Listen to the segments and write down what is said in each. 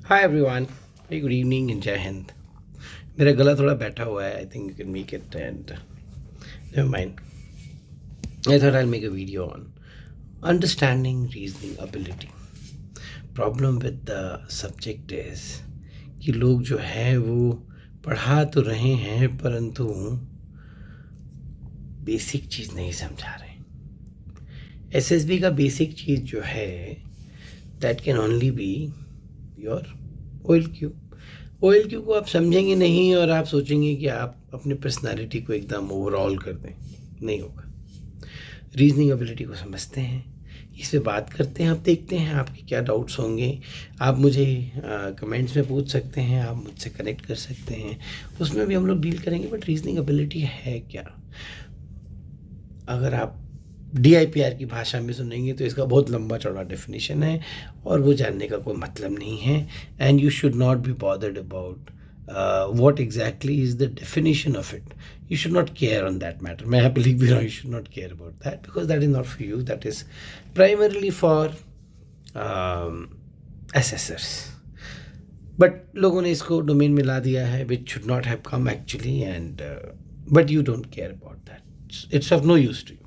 Hi everyone, very good evening and जय हिंद। मेरा गला थोड़ा बैठा हुआ है। I think you can make it and never mind. I thought I make a video on understanding reasoning ability. Problem with the subject is कि लोग जो है वो पढ़ा तो रहे हैं परंतु बेसिक चीज़ नहीं समझा रहे। एसएसबी का बेसिक चीज़ जो है that can only be your OLQ। OLQ को आप समझेंगे नहीं और आप सोचेंगे कि आप अपनी पर्सनालिटी को एकदम ओवरऑल कर दें, नहीं होगा। रीजनिंग एबिलिटी को समझते हैं, इस पे बात करते हैं। आप देखते हैं आपके क्या डाउट्स होंगे। आप मुझे कमेंट्स में पूछ सकते हैं, आप मुझसे कनेक्ट कर सकते हैं, उसमें भी हम लोग डील करेंगे। बट रीजनिंग एबिलिटी है क्या, अगर आप DIPR की भाषा में सुनेंगे तो इसका बहुत लंबा चौड़ा डेफिनेशन है और वो जानने का कोई मतलब नहीं है। And you should not be bothered about what exactly is the definition of it. You should not care on that matter. मैं यहाँ पे लिख भी रहा हूँ, you should not care about that because that is not for you. That is primarily for assessors. But लोगों ने इसको डोमेन में ला दिया है which should not have come actually and but you don't care about that. It's of no use to you.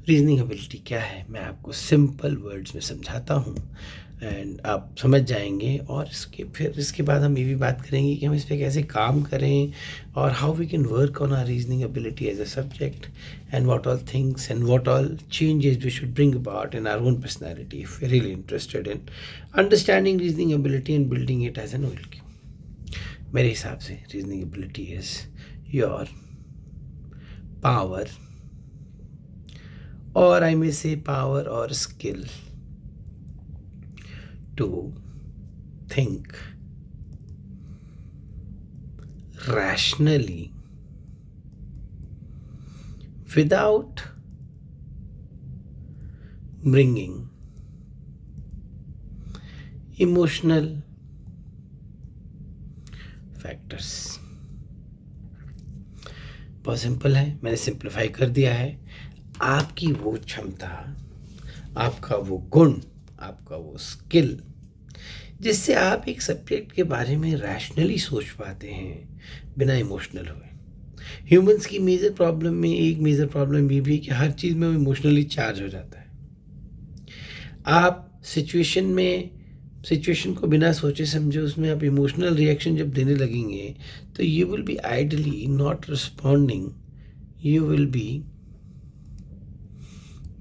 Reasoning ability क्या है मैं आपको सिंपल वर्ड्स में समझाता हूँ एंड आप समझ जाएंगे। और इसके बाद हम ये भी बात करेंगे कि हम इस पर कैसे काम करें और how we can work on our reasoning ability as a subject and what all things and what all changes we should bring about in our own personality if we really interested in understanding reasoning ability and building it as an OLQ। मेरे हिसाब से reasoning ability is your power, or I may say power or skill to think rationally without bringing emotional factors। बहुत simple है, मैंने simplify कर दिया है। आपकी वो क्षमता, आपका वो गुण, आपका वो स्किल जिससे आप एक सब्जेक्ट के बारे में रैशनली सोच पाते हैं बिना इमोशनल हुए। ह्यूमंस की मेजर प्रॉब्लम में एक मेजर प्रॉब्लम ये भी है कि हर चीज़ में वो इमोशनली चार्ज हो जाता है। आप सिचुएशन को बिना सोचे समझे उसमें आप इमोशनल रिएक्शन जब देने लगेंगे तो you will be ideally not responding, you will be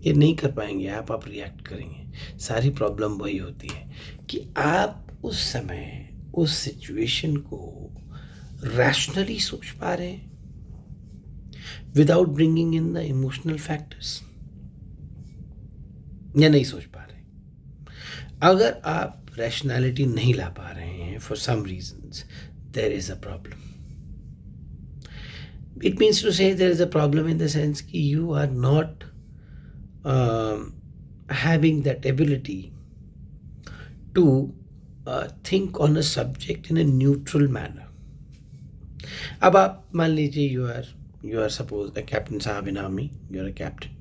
ये नहीं कर पाएंगे आप रिएक्ट करेंगे। सारी प्रॉब्लम वही होती है कि आप उस समय उस सिचुएशन को रैशनली सोच पा रहे हैं without bringing in the emotional factors, या नहीं सोच पा रहे। अगर आप रैशनैलिटी नहीं ला पा रहे हैं for some reasons, there is a problem. It means to say there is a problem in the sense कि you are not having that ability to think on a subject in a neutral manner। अब आप मान लीजिए you are suppose a captain साहब in army, you are a captain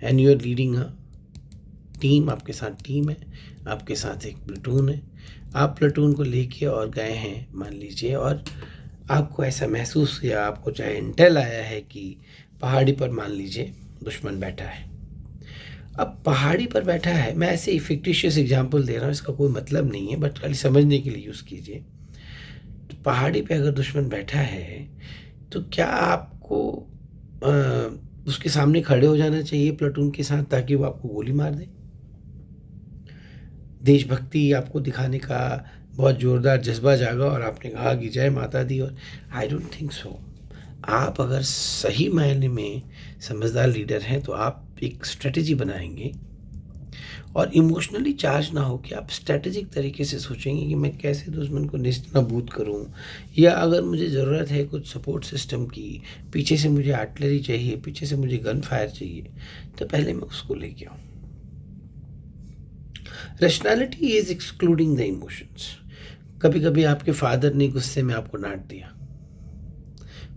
and you are leading a team। आपके साथ team है, आपके साथ एक प्लेटून है। आप प्लेटून को लेके और गए हैं मान लीजिए, और आपको ऐसा महसूस किया, आपको चाहे इंटेल आया है कि पहाड़ी पर मान लीजिए दुश्मन बैठा है। अब पहाड़ी पर बैठा है, मैं ऐसे ही फिक्टिशियस एग्जांपल दे रहा हूँ, इसका कोई मतलब नहीं है बट खाली समझने के लिए यूज़ कीजिए। तो पहाड़ी पे अगर दुश्मन बैठा है तो क्या आपको उसके सामने खड़े हो जाना चाहिए प्लेटून के साथ ताकि वो आपको गोली मार दे? देशभक्ति आपको दिखाने का बहुत ज़ोरदार जज्बा जागा और आपने कहा कि जय माता दी, और आई डोंट थिंक सो। आप अगर सही मायने में समझदार लीडर हैं तो आप एक स्ट्रेटजी बनाएंगे और इमोशनली चार्ज ना हो कि आप स्ट्रेटेजिक तरीके से सोचेंगे कि मैं कैसे दुश्मन को नेस्तनाबूद करूं, या अगर मुझे ज़रूरत है कुछ सपोर्ट सिस्टम की, पीछे से मुझे आर्टिलरी चाहिए, पीछे से मुझे गन फायर चाहिए, तो पहले मैं उसको लेके आऊँ। Rationality is excluding the emotions. कभी कभी आपके फादर ने गुस्से में आपको डांट दिया,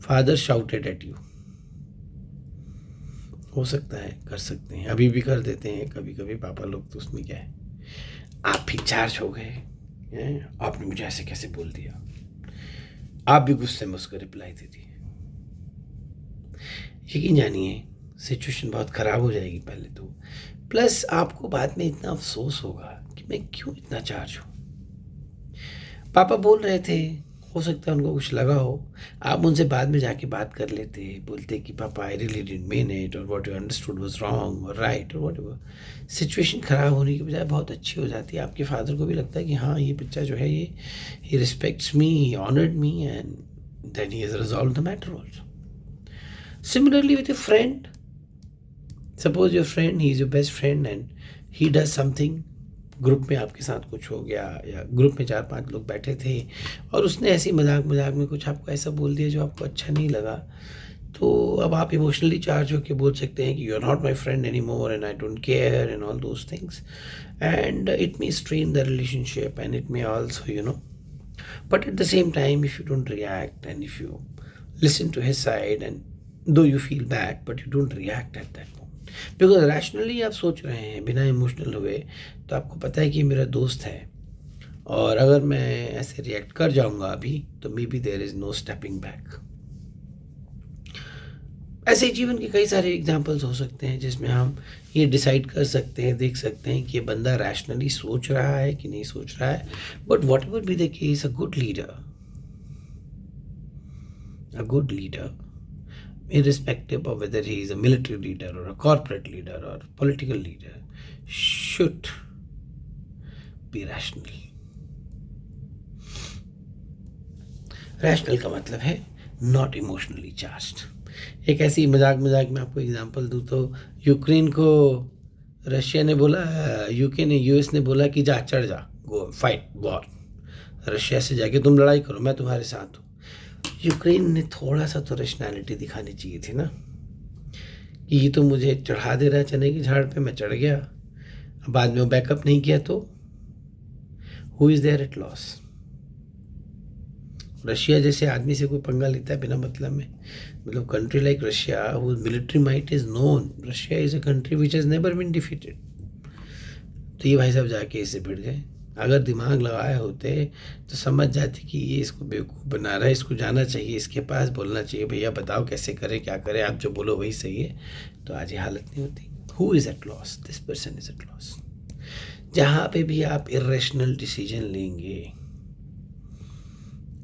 फादर शाउटेड एट यू, हो सकता है कर सकते हैं, अभी भी कर देते हैं कभी कभी पापा लोग, तो उसमें क्या है, आप भी चार्ज हो गए, आपने मुझे ऐसे कैसे बोल दिया, आप भी गुस्से में उसको रिप्लाई दे दिए। यकीन जानिए सिचुएशन बहुत ख़राब हो जाएगी पहले तो, प्लस आपको बाद में इतना अफसोस होगा कि मैं क्यों इतना चार्ज हूँ। पापा बोल रहे थे, हो सकता है उनको कुछ लगा हो, आप उनसे बाद में जाके बात कर लेते, बोलते कि पापा I really didn't mean it, और what you understood was wrong और राइट और व्हाटएवर। सिचुएशन ख़राब होने के बजाय बहुत अच्छी हो जाती है। आपके फादर को भी लगता है कि हाँ, ये बच्चा जो है ये he respects me, he honoured me, and then he has resolve the matter also. Similarly with a friend, suppose your friend, he is your best friend and he does something, group में आपके साथ कुछ हो गया, या group में 4-5 लोग बैठे थे और उसने ऐसे ही मजाक मजाक में कुछ आपको ऐसा बोल दिया जो आपको अच्छा नहीं लगा, तो अब आप इमोशनली चार्ज होकर बोल सकते हैं कि you are not my friend any more and I don't care and all those things, and it may strain the relationship and it may also but at the same time, if you don't react and if you listen to his side, and though you feel bad but you don't react at that moment, because rationally आप सोच रहे हैं बिना emotional हुए, तो आपको पता है कि मेरा दोस्त है और अगर मैं ऐसे रिएक्ट कर जाऊंगा अभी तो maybe there is no stepping back. ऐसे ही जीवन के कई सारे एग्जाम्पल्स हो सकते हैं जिसमें हम ये डिसाइड कर सकते हैं, देख सकते हैं कि ये बंदा रैशनली सोच रहा है कि नहीं सोच रहा है। But what ever be the case, a good leader, irrespective of whether he is a military leader or a corporate leader or political leader, should be rational. Rational का मतलब है नॉट इमोशनली चार्ज्ड। एक ऐसी मजाक में आपको example दूँ तो यूक्रेन को रशिया ने बोला, यूके ने, यूएस ने बोला कि जा चढ़ जा, गो फाइट वॉर, रशिया से जाके तुम लड़ाई करो, मैं तुम्हारे साथ हूँ। यूक्रेन ने थोड़ा सा तो रैशनैलिटी दिखानी चाहिए थी ना, कि ये तो मुझे चढ़ा दे रहा है चने की झाड़ पे, मैं चढ़ गया, बाद में वो बैकअप नहीं किया तो who is there at loss. Russia जैसे आदमी से कोई पंगा लेता है बिना मतलब में, मतलब country like Russia whose military might is known, Russia is a country which has never been defeated. तो ये भाई साहब जाके इससे भिड़ गए। अगर दिमाग लगाए होते तो समझ जाते कि ये इसको बेवकूफ़ बना रहा है, इसको जाना चाहिए, इसके पास बोलना चाहिए, भैया बताओ कैसे करें, क्या करें, आप जो बोलो वही सही है, तो आज ये हालत नहीं होती। Who is at loss? This person is at loss. जहाँ पे भी आप इरेशनल डिसीजन लेंगे,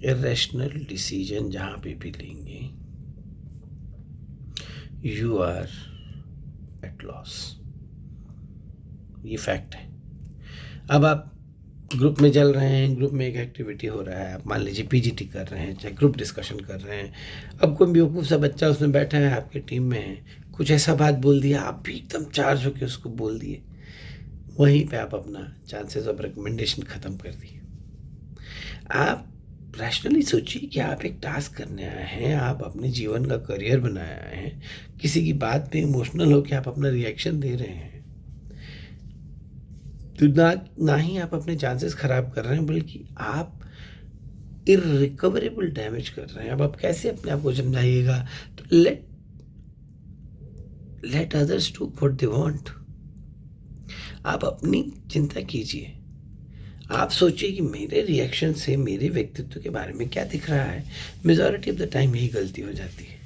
इरेशनल डिसीजन जहाँ पे भी लेंगे, यू आर एट लॉस। ये फैक्ट है। अब आप ग्रुप में चल रहे हैं, ग्रुप में एक एक्टिविटी हो रहा है, आप मान लीजिए पीजीटी कर रहे हैं, चाहे ग्रुप डिस्कशन कर रहे हैं, अब कोई बेवकूफ़ सा बच्चा उसमें बैठा है, आपके टीम में है, कुछ ऐसा बात बोल दिया, आप भी एकदम चार्ज होकर उसको बोल दिए, वहीं पे आप अपना चांसेस ऑफ रिकमेंडेशन ख़त्म कर दिए। आप रैशनली सोचिए कि आप एक टास्क करने आए हैं, आप अपने जीवन का करियर बनाए आए हैं, किसी की बात पे इमोशनल होकर आप अपना रिएक्शन दे रहे हैं, तो ना ही आप अपने चांसेस ख़राब कर रहे हैं, बल्कि आप इररिकवरेबल डैमेज कर रहे हैं। अब आप कैसे अपने आप को समझाइएगा? तो let others do what they want. आप अपनी चिंता कीजिए, आप सोचिए कि मेरे रिएक्शन से मेरे व्यक्तित्व के बारे में क्या दिख रहा है। मेजॉरिटी ऑफ द टाइम यही गलती हो जाती है।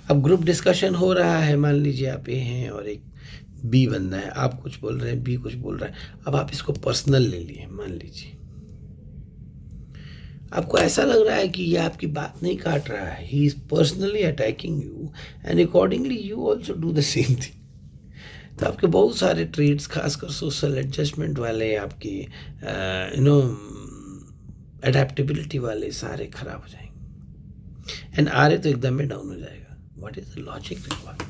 अब ग्रुप डिस्कशन हो रहा है, मान लीजिए आप ए हैं और एक बी बंदा है, आप कुछ बोल रहे हैं, बी कुछ बोल रहा है, अब आप इसको पर्सनल ले लिए, मान लीजिए आपको ऐसा लग रहा है कि ये आपकी बात नहीं काट रहा है, he is personally attacking you and accordingly you also do the same thing. तो आपके बहुत सारे ट्रेड्स, खासकर सोशल एडजस्टमेंट वाले, आपकी एडेप्टेबिलिटी वाले, सारे खराब हो जाएंगे एंड आर तो एकदम में डाउन हो जाएगा। What is the logic required?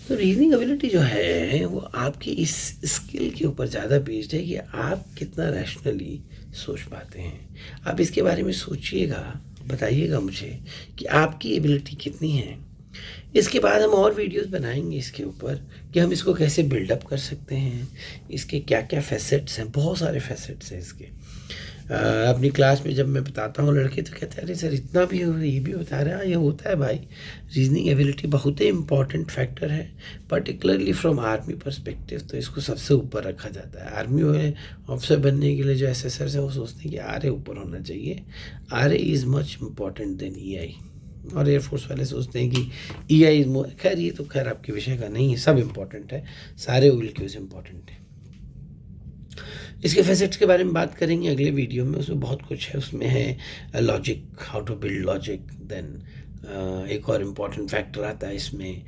तो रीजनिंग एबिलिटी जो है वो आपकी इस स्किल के ऊपर ज़्यादा बेस्ड है कि आप कितना रैशनली सोच पाते हैं। आप इसके बारे में सोचिएगा, बताइएगा मुझे कि आपकी एबिलिटी कितनी है। इसके बाद हम और वीडियोस बनाएंगे इसके ऊपर कि हम इसको कैसे बिल्डअप कर सकते हैं, इसके क्या क्या फैसेट्स हैं, बहुत सारे फैसेट्स हैं इसके। अपनी क्लास में जब मैं बताता हूँ लड़के तो कहते हैं अरे सर इतना भी हो ये भी बता रहे हैं। हाँ, ये होता है भाई। रीजनिंग एबिलिटी बहुत ही इंपॉर्टेंट फैक्टर है, पर्टिकुलरली फ्रॉम आर्मी पर्सपेक्टिव तो इसको सबसे ऊपर रखा जाता है। आर्मी में ऑफिसर बनने के लिए जो एसएसआर है वो सोचते हैं कि आरए ऊपर होना चाहिए। RA is much important than EI, और एयरफोर्स वाले सोचते हैं कि ईआई इज मोर। खैर ये तो खैर आपके विषय का नहीं है, सब इम्पॉर्टेंट है, सारे ओइल क्यूज इम्पॉर्टेंट है। इसके फैसेट्स के बारे में बात करेंगे अगले वीडियो में, उसमें बहुत कुछ है। उसमें है logic, how to build logic, then एक और इम्पॉर्टेंट फैक्टर आता है इसमें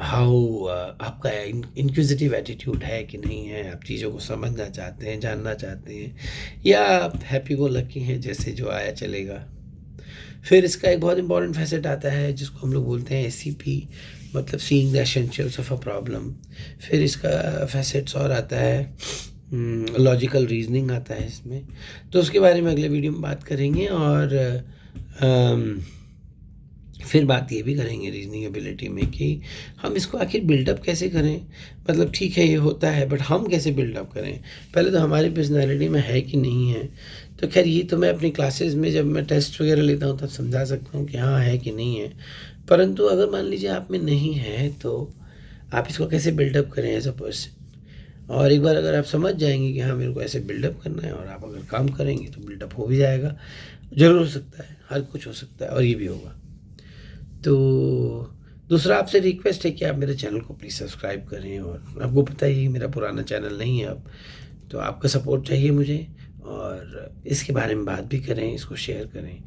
हाउ आपका इंक्विजिटिव एटीट्यूड है कि नहीं है, आप चीज़ों को समझना चाहते हैं, जानना चाहते हैं, या आप हैप्पी गो लकी हैं जैसे जो आया चलेगा। फिर इसका एक बहुत इंपॉर्टेंट फैसेट आता है जिसको हम लोग बोलते हैं एसीपी, मतलब seeing the essentials of a problem. फिर इसका फैसेट्स और आता है लॉजिकल रीजनिंग आता है इसमें, तो उसके बारे में अगले वीडियो में बात करेंगे। और फिर बात ये भी करेंगे रीजनिंग एबिलिटी में कि हम इसको आखिर बिल्डअप कैसे करें। मतलब ठीक है ये होता है, बट हम कैसे बिल्डअप करें, पहले तो हमारी पर्सनैलिटी में है कि नहीं है। तो खैर ये तो मैं अपनी क्लासेस में जब मैं टेस्ट वगैरह लेता हूँ तब समझा सकता हूँ कि हाँ है कि नहीं है। परंतु अगर मान लीजिए आप में नहीं है तो आप इसको कैसे बिल्डअप करें एज अ पर्सन। और एक बार अगर आप समझ जाएंगे कि हाँ मेरे को ऐसे बिल्डअप करना है, और आप अगर काम करेंगे तो बिल्डअप हो भी जाएगा। ज़रूर हो सकता है, हर कुछ हो सकता है, और ये भी होगा। तो दूसरा आपसे रिक्वेस्ट है कि आप मेरे चैनल को प्लीज़ सब्सक्राइब करें, और आपको पता ही है मेरा पुराना चैनल नहीं है अब, तो आपका सपोर्ट चाहिए मुझे, और इसके बारे में बात भी करें, इसको शेयर करें।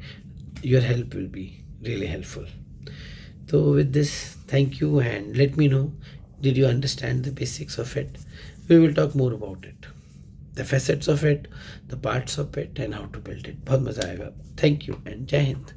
Your help will be really helpful. तो with this, thank you and let me know, did you understand the basics of it. We will talk more about it, the facets of it, the parts of it and how to build it. बहुत मज़ा आएगा। Thank you and जय हिंद।